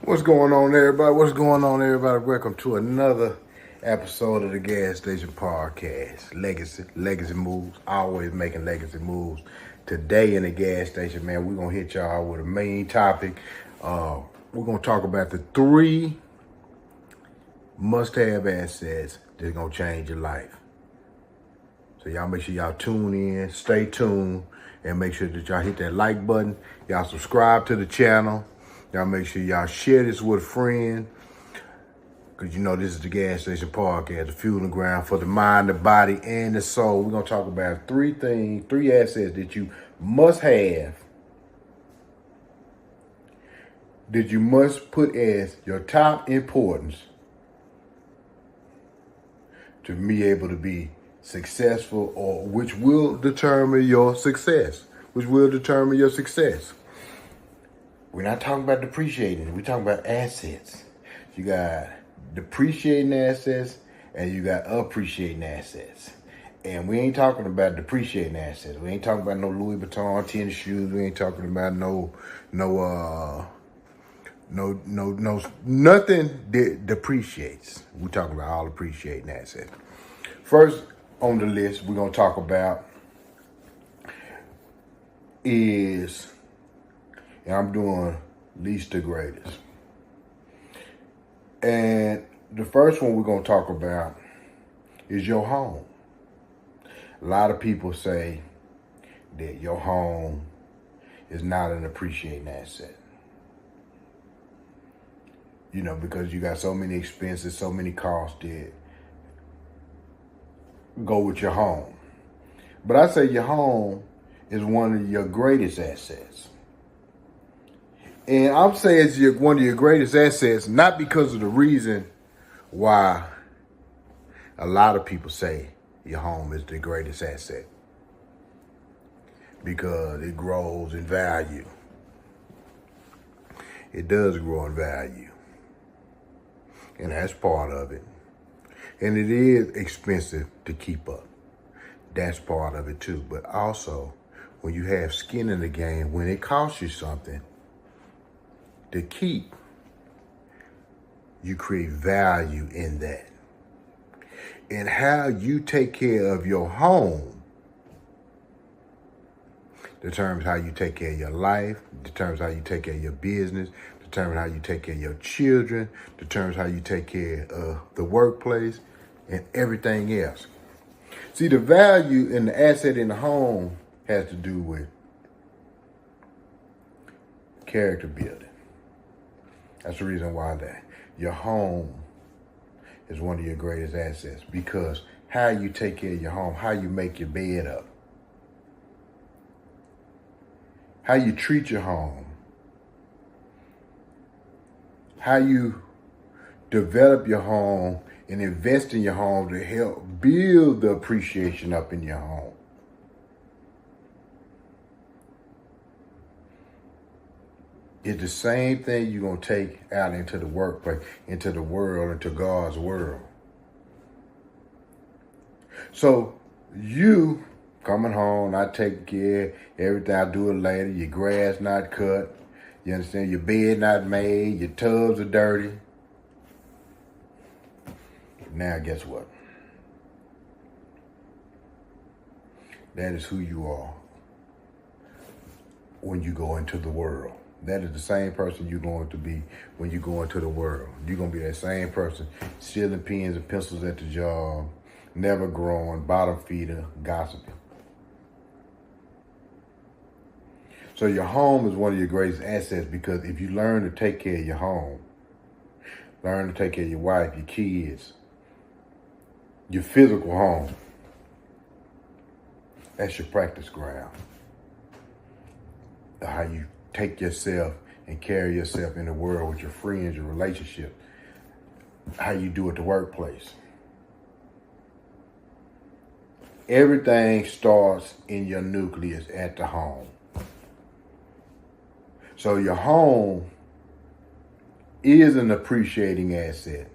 What's going on, everybody? What's going on, everybody? Welcome to another episode of the Gas Station Podcast. Legacy moves, always making legacy moves. Today in the gas station, man, we're going to hit y'all with a main topic. We're going to talk about the 3 must-have assets that's going to change your life. So y'all make sure y'all tune in, stay tuned, and make sure that y'all hit that like button. Y'all subscribe to the channel. Y'all make sure y'all share this with a friend. Because you know this is the Gas Station Podcast, the fueling ground for the mind, the body, and the soul. We're going to talk about 3 assets that you must have, that you must put as your top importance to be able to be successful, or which will determine your success. We're not talking about depreciating. We're talking about assets. You got depreciating assets and you got appreciating assets. And we ain't talking about depreciating assets. We ain't talking about no Louis Vuitton tennis shoes. We ain't talking about nothing that depreciates. We're talking about all appreciating assets. First on the list we're gonna talk about is, and I'm doing least to greatest. And the first one we're going to talk about is your home. A lot of people say that your home is not an appreciating asset. You know, because you got so many expenses, so many costs that go with your home. But I say your home is one of your greatest assets. And I'm saying it's one of your greatest assets, not because of the reason why a lot of people say your home is the greatest asset. Because it grows in value. It does grow in value. And that's part of it. And it is expensive to keep up. That's part of it too. But also, when you have skin in the game, when it costs you something to keep, you create value in that. And how you take care of your home determines how you take care of your life, determines how you take care of your business, determines how you take care of your children, determines how you take care of the workplace and everything else. See, the value and the asset in the home has to do with character building. That's the reason why that your home is one of your greatest assets, because how you take care of your home, how you make your bed up, how you treat your home, how you develop your home and invest in your home to help build the appreciation up in your home. It's the same thing you're going to take out into the workplace, into the world, into God's world. So you coming home, not taking care, everything, I do it later, your grass not cut, you understand, your bed not made, your tubs are dirty. Now guess what? That is who you are when you go into the world. That is the same person you're going to be when you go into the world. You're going to be that same person, stealing pens and pencils at the job, never growing, bottom feeder, gossiping. So your home is one of your greatest assets, because if you learn to take care of your home, learn to take care of your wife, your kids, your physical home, that's your practice ground. How you take yourself and carry yourself in the world with your friends, your relationship, how you do at the workplace. Everything starts in your nucleus at the home. So your home is an appreciating asset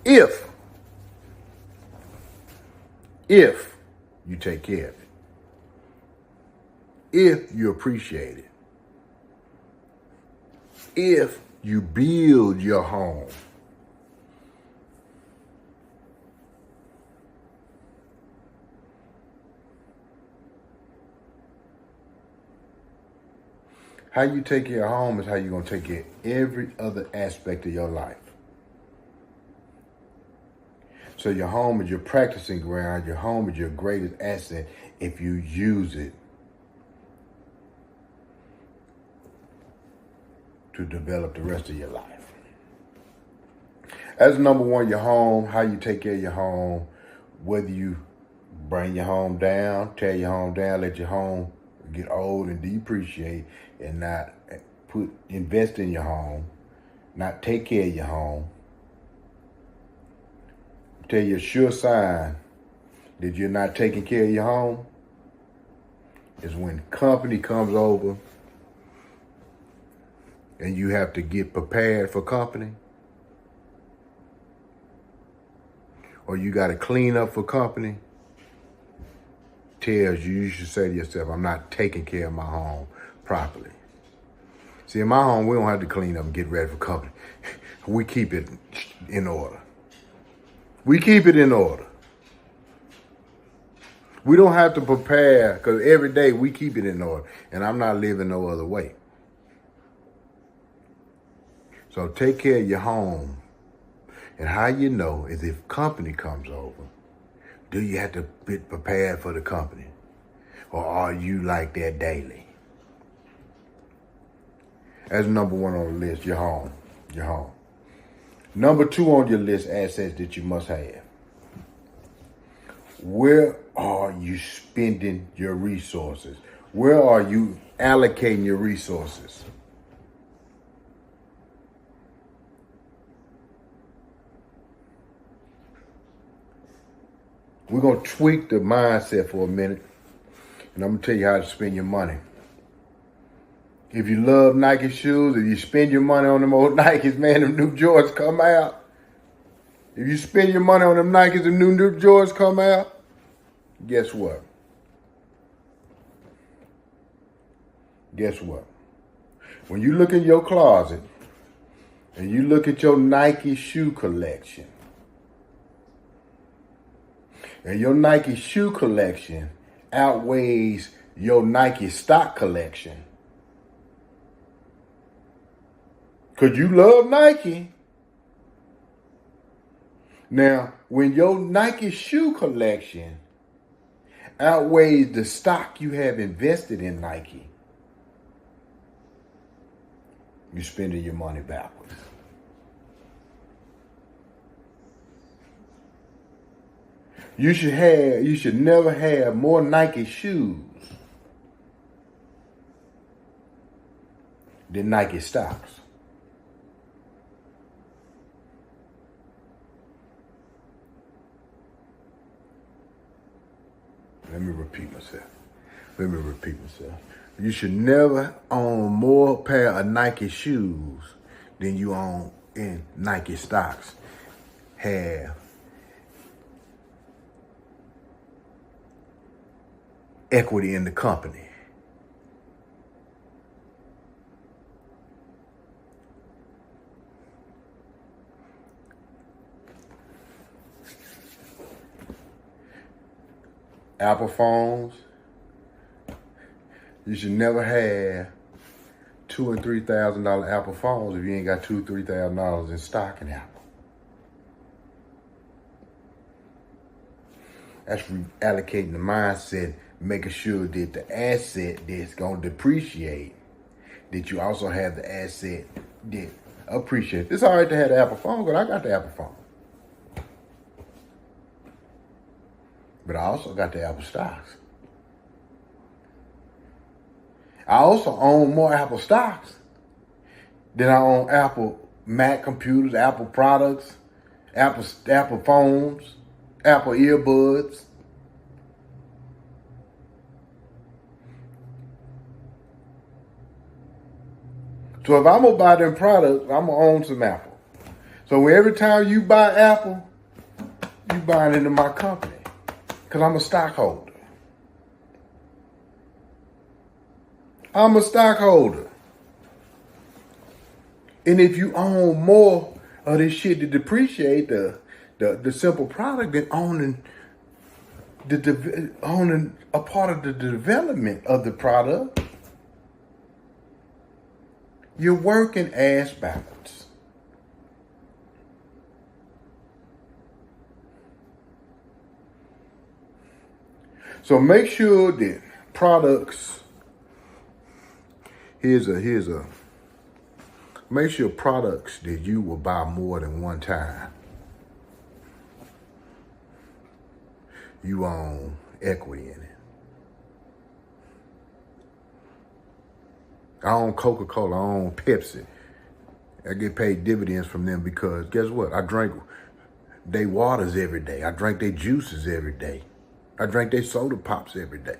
if you take care of it, if you appreciate it, if You build your home. How you take care of home is how you're going to take care of every other aspect of your life. So your home is your practicing ground. Your home is your greatest asset if you use it to develop the rest of your life. As number one, your home, how you take care of your home, whether you bring your home down, tear your home down, let your home get old and depreciate, and not invest in your home, not take care of your home. Tell you a sure sign that you're not taking care of your home is when company comes over and you have to get prepared for company, or you got to clean up for company. Tells you, you should say to yourself, I'm not taking care of my home properly. See, in my home, we don't have to clean up and get ready for company. We keep it in order. We keep it in order. We don't have to prepare, because every day we keep it in order. And I'm not living no other way. So take care of your home. And how you know is if company comes over, do you have to be prepared for the company? Or are you like that daily? As number one on the list, your home. Your home. Number two on your list, assets that you must have. Where are you spending your resources? Where are you allocating your resources? We're going to tweak the mindset for a minute, and I'm going to tell you how to spend your money. If you love Nike shoes, if you spend your money on them old Nikes, man, them new Jordans come out. If you spend your money on them Nikes, them new Jordans come out, guess what? Guess what? When you look in your closet and you look at your Nike shoe collection, and your Nike shoe collection outweighs your Nike stock collection, because you love Nike. Now, when your Nike shoe collection outweighs the stock you have invested in Nike, you're spending your money backwards. You should never have more Nike shoes than Nike stocks. Let me repeat myself. You should never own more pair of Nike shoes than you own in Nike stocks. Have equity in the company. Apple phones, you should never have $2,000 and $3,000 Apple phones if you ain't got $2,000, $3,000 in stock in Apple. That's reallocating the mindset, making sure that the asset that's going to depreciate, that you also have the asset that appreciates. It's all right to have the Apple phone, but I got the Apple phone. But I also got the Apple stocks. I also own more Apple stocks than I own Apple Mac computers, Apple products, Apple phones, Apple earbuds. So if I'm going to buy them products, I'm going to own some Apple. So every time you buy Apple, you buying into my company. Because I'm a stockholder. And if you own more of this shit to depreciate the simple product than owning a part of the development of the product, you're working ass backwards. So make sure that products, make sure products that you will buy more than one time, you own equity in it. I own Coca-Cola, I own Pepsi. I get paid dividends from them because guess what? I drink their waters every day. I drink their juices every day. I drink their soda pops every day.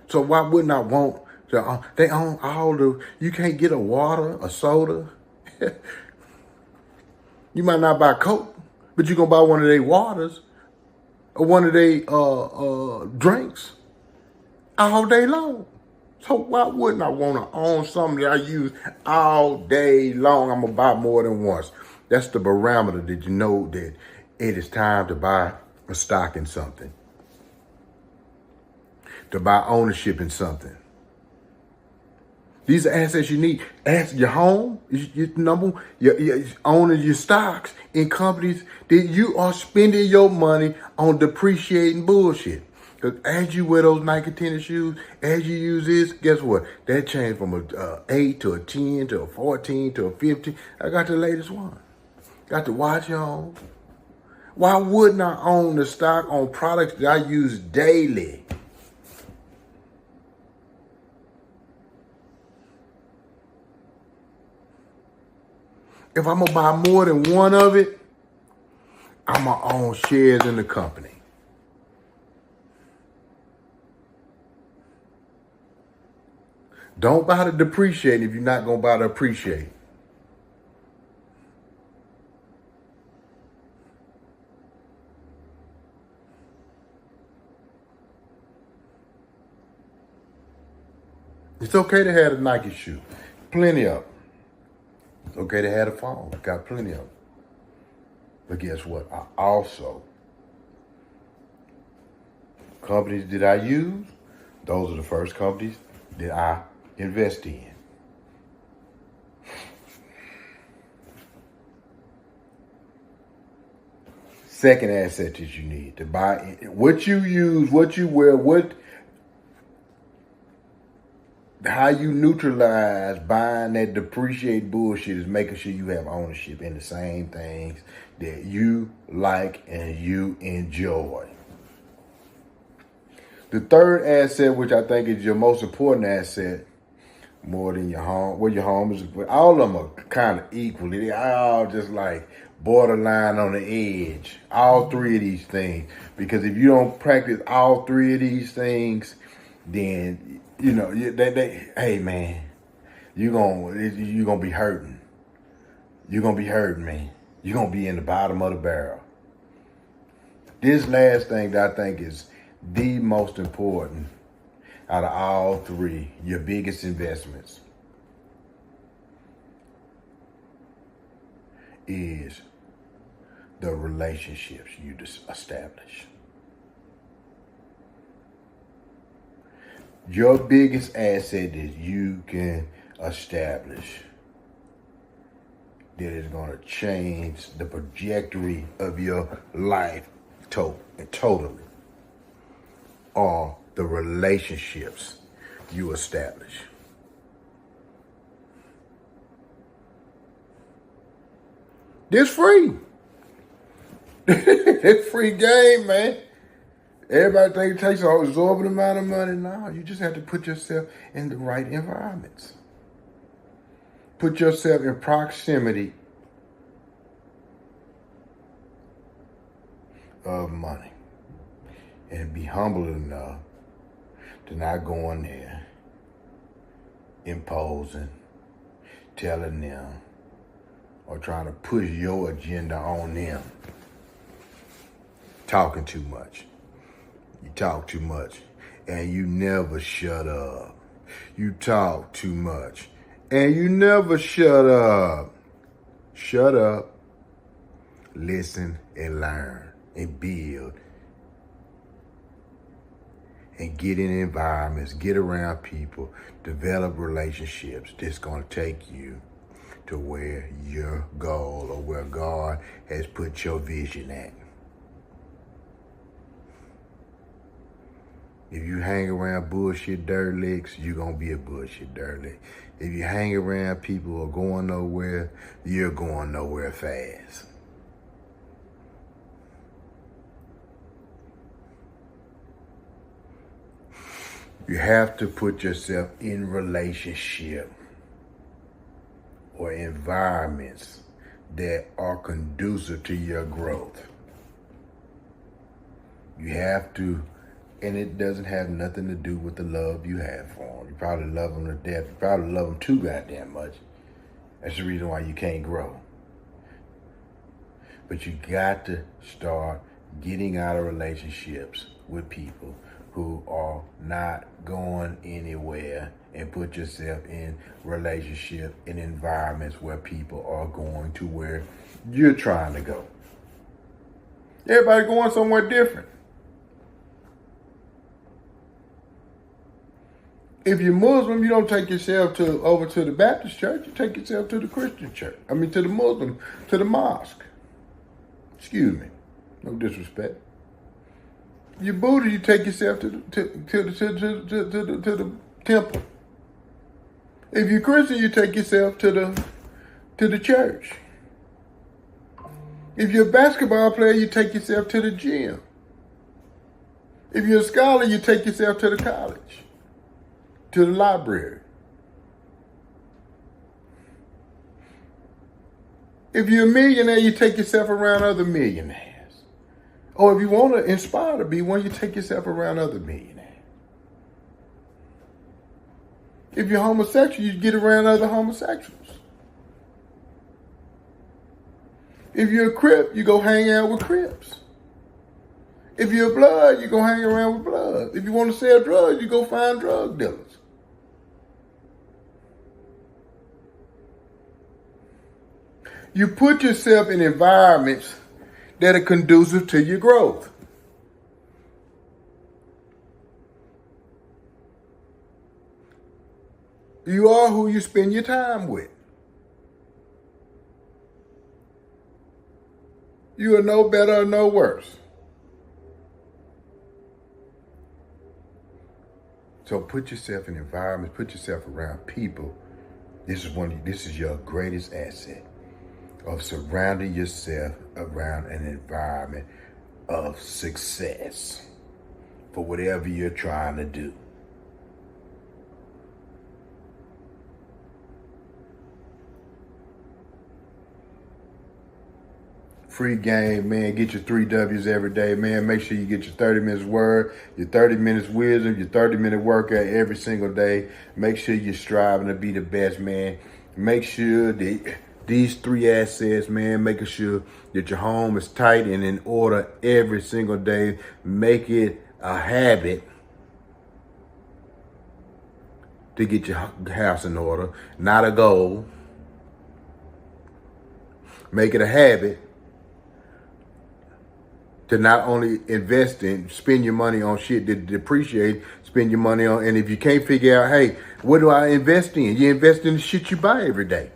So why wouldn't I want to, they own all you can't get a water, a soda. You might not buy Coke, but you're going to buy one of their waters or one of their drinks all day long. So why wouldn't I want to own something that I use all day long? I'm going to buy more than once. That's the barometer that you know that it is time to buy a stock in something, to buy ownership in something. These are assets you need. Your home, you're owning your stocks in companies that you are spending your money on depreciating bullshit. Because as you wear those Nike tennis shoes, as you use this, guess what? That changed from a 8 to a 10 to a 14 to a 15. I got the latest one. Got the watch on. Why wouldn't I own the stock on products that I use daily? If I'm going to buy more than one of it, I'm going to own shares in the company. Don't buy to depreciate if you're not going to buy to appreciate. It's okay to have a Nike shoe. Plenty of them. It's okay to have a phone. I got plenty of them. But guess what? I also, companies that I use, those are the first companies that I invest in. Second asset that you need to buy what you use, what you wear, how you neutralize buying that depreciate bullshit is making sure you have ownership in the same things that you like and you enjoy. The third asset, which I think is your most important asset, more than your home, well, your home is, all of them are kind of equally. They all just like borderline on the edge. All three of these things. Because if you don't practice all three of these things, then, you know, hey, man, you're gonna be hurting. You're going to be hurting, man. You're going to be in the bottom of the barrel. This last thing that I think is the most important out of all three, your biggest investments, is the relationships you establish. Your biggest asset that you can establish that is going to change the trajectory of your life totally are the relationships you establish. This free. It's free game, man. Everybody think it takes an exorbitant amount of money. No, you just have to put yourself in the right environments. Put yourself in proximity of money. And be humble enough to not go in there imposing, telling them, or trying to push your agenda on them. Talking too much. You talk too much and you never shut up. You talk too much And you never shut up. Shut up, listen, and learn, and build, and get in environments, get around people, develop relationships that's going to take you to where your goal or where God has put your vision at. If you hang around bullshit dirtlegs, you're going to be a bullshit dirtleg. If you hang around people who are going nowhere, you're going nowhere fast. You have to put yourself in relationship or environments that are conducive to your growth. You have to, and it doesn't have nothing to do with the love you have for them. You probably love them to death. You probably love them too goddamn much. That's the reason why you can't grow. But you got to start getting out of relationships with people who are not going anywhere, and put yourself in relationship in environments where people are going to where you're trying to go. Everybody going somewhere different. If you're Muslim, you don't take yourself over to the Baptist church. You take yourself to the Christian church. To the Muslim, to the mosque. Excuse me, no disrespect. You're Buddha, you take yourself to the temple. If you're Christian, you take yourself to the church. If you're a basketball player, you take yourself to the gym. If you're a scholar, you take yourself to the college, to the library. If you're a millionaire, you take yourself around other millionaires. Or if you want to inspire to be one, you take yourself around other millionaires. If you're homosexual, you get around other homosexuals. If you're a Crip, you go hang out with Crips. If you're a Blood, you go hang around with Blood. If you want to sell drugs, you go find drug dealers. You put yourself in environments that are conducive to your growth. You are who you spend your time with. You are no better or no worse. So put yourself in environments, put yourself around people. This is your greatest asset, of surrounding yourself around an environment of success for whatever you're trying to do. Free game, man. Get your 3 W's every day, man. Make sure you get your 30 minutes word, your 30 minutes wisdom, your 30-minute workout every single day. Make sure you're striving to be the best, man. Make sure that these 3 assets, man, making sure that your home is tight and in order every single day. Make it a habit to get your house in order, not a goal. Make it a habit to not only invest in, spend your money on shit that depreciate, spend your money on, and if you can't figure out, hey, what do I invest in? You invest in the shit you buy every day.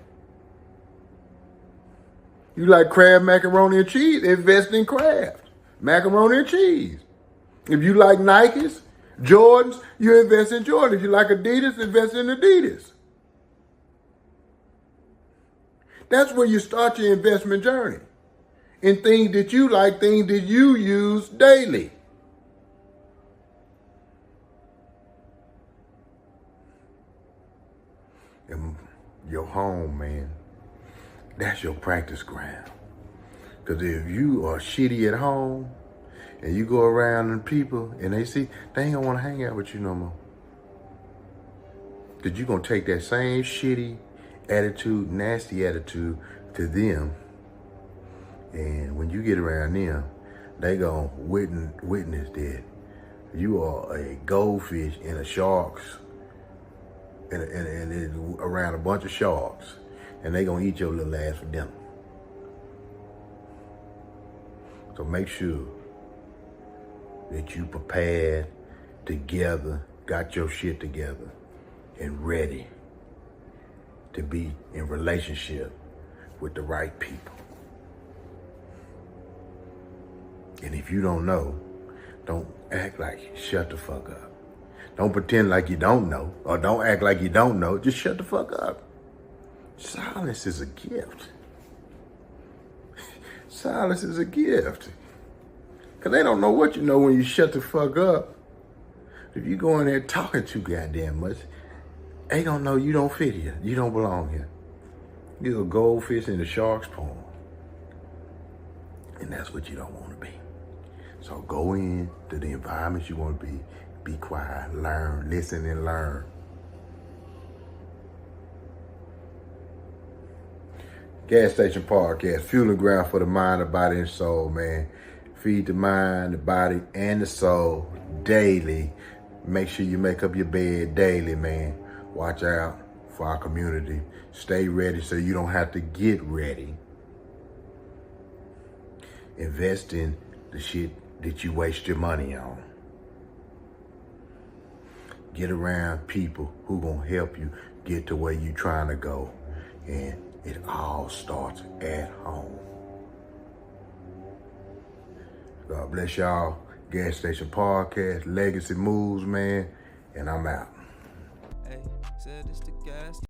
You like Kraft macaroni and cheese, invest in Kraft macaroni and cheese. If you like Nikes, Jordans, you invest in Jordan. If you like Adidas, invest in Adidas. That's where you start your investment journey. In things that you like, things that you use daily. And your home, man, that's your practice ground. Because if you are shitty at home and you go around and people and they see, they ain't gonna want to hang out with you no more. Because you're gonna take that same shitty attitude, nasty attitude to them. And when you get around them, they gonna witness that you are a goldfish in a shark's and it's around a bunch of sharks, and they gonna eat your little ass for dinner. So make sure that you prepared, together, got your shit together, and ready to be in relationship with the right people. And if you don't know, don't act like shut the fuck up. Don't pretend like you don't know, or don't act like you don't know. Just shut the fuck up. Silence is a gift. Silence is a gift. Because they don't know what you know when you shut the fuck up. If you go in there talking too goddamn much, they gonna know you don't fit here. You don't belong here. You're a goldfish in the shark's pond. And that's what you don't want to be. So go in to the environment you want to be quiet, learn, listen and learn. Gas Station Podcast, fueling ground for the mind, the body, and soul, man. Feed the mind, the body, and the soul daily. Make sure you make up your bed daily, man. Watch out for our community. Stay ready so you don't have to get ready. Invest in the shit that you waste your money on. Get around people who gonna help you get to where you trying to go. And it all starts at home. God bless y'all. Gas Station Podcast, Legacy Moves, man. And I'm out. Hey, said it's the gas.